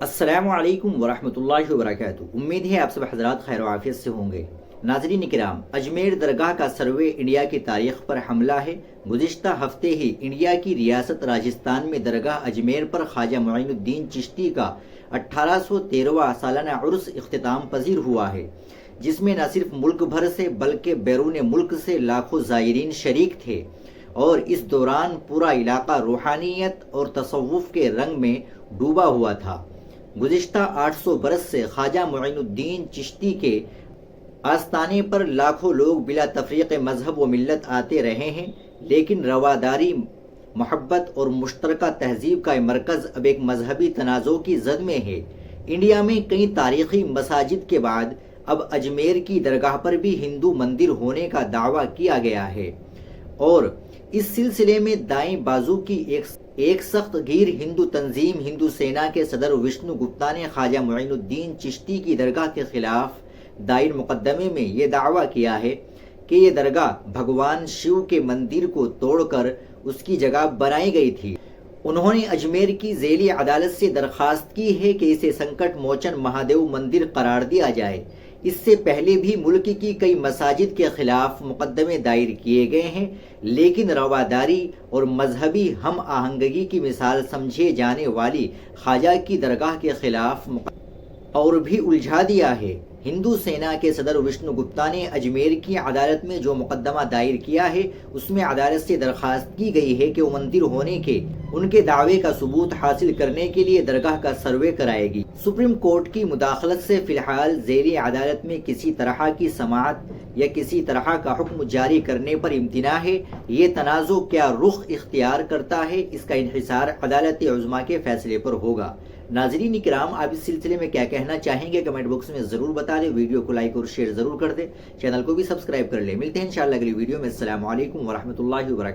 السلام علیکم ورحمۃ اللہ وبرکاتہ۔ امید ہے آپ سب حضرات خیر و عافیت سے ہوں گے۔ ناظرین کرام، اجمیر درگاہ کا سروے انڈیا کی تاریخ پر حملہ ہے۔ گزشتہ ہفتے ہی انڈیا کی ریاست راجستھان میں درگاہ اجمیر پر خواجہ معین الدین چشتی کا 1813واں سالانہ عرس اختتام پذیر ہوا ہے، جس میں نہ صرف ملک بھر سے بلکہ بیرون ملک سے لاکھوں زائرین شریک تھے، اور اس دوران پورا علاقہ روحانیت اور تصوف کے رنگ میں ڈوبا ہوا تھا۔ گزشتہ 800 برس سے خواجہ معین الدین چشتی کے آستانے پر لاکھوں لوگ بلا تفریق مذہب و ملت آتے رہے ہیں، لیکن رواداری، محبت اور مشترکہ تہذیب کا مرکز اب ایک مذہبی تنازع کی زد میں ہے۔ انڈیا میں کئی تاریخی مساجد کے بعد اب اجمیر کی درگاہ پر بھی ہندو مندر ہونے کا دعویٰ کیا گیا ہے، اور اس سلسلے میں دائیں بازو کی ایک سخت گیر ہندو تنظیم ہندو سینا کے صدر وشنو گپتا نے خواجہ معین الدین چشتی کی درگاہ کے خلاف دائر مقدمے میں یہ دعویٰ کیا ہے کہ یہ درگاہ بھگوان شیو کے مندر کو توڑ کر اس کی جگہ بنائی گئی تھی۔ انہوں نے اجمیر کی ذیلی عدالت سے درخواست کی ہے کہ اسے سنکٹ موچن مہادیو مندر قرار دیا جائے۔ اس سے پہلے بھی ملک کی کئی مساجد کے خلاف مقدمے دائر کیے گئے ہیں، لیکن رواداری اور مذہبی ہم آہنگی کی مثال سمجھے جانے والی خواجہ کی درگاہ کے خلاف اور بھی الجھا دیا ہے۔ ہندو سینا کے صدر وشنو گپتا نے اجمیر کی عدالت میں جو مقدمہ دائر کیا ہے، اس میں عدالت سے درخواست کی گئی ہے کہ وہ مندر ہونے کے ان کے دعوے کا ثبوت حاصل کرنے کے لیے درگاہ کا سروے کرائے گی۔ سپریم کورٹ کی مداخلت سے فی الحال ذیلی عدالت میں کسی طرح کی سماعت یا کسی طرح کا حکم جاری کرنے پر امتناع ہے۔ یہ تنازع کیا رخ اختیار کرتا ہے، اس کا انحصار عدالت عظمیٰ کے فیصلے پر ہوگا۔ ناظرین کرام، آپ اس سلسلے میں کیا کہنا چاہیں گے کمنٹ باکس میں ضرور بتا دیں۔ ویڈیو کو لائک اور شیئر ضرور کر دیں، چینل کو بھی سبسکرائب کر لیں۔ ملتے ہیں انشاءاللہ اگلی ویڈیو میں۔ السلام علیکم ورحمۃ اللہ وبرکاتہ۔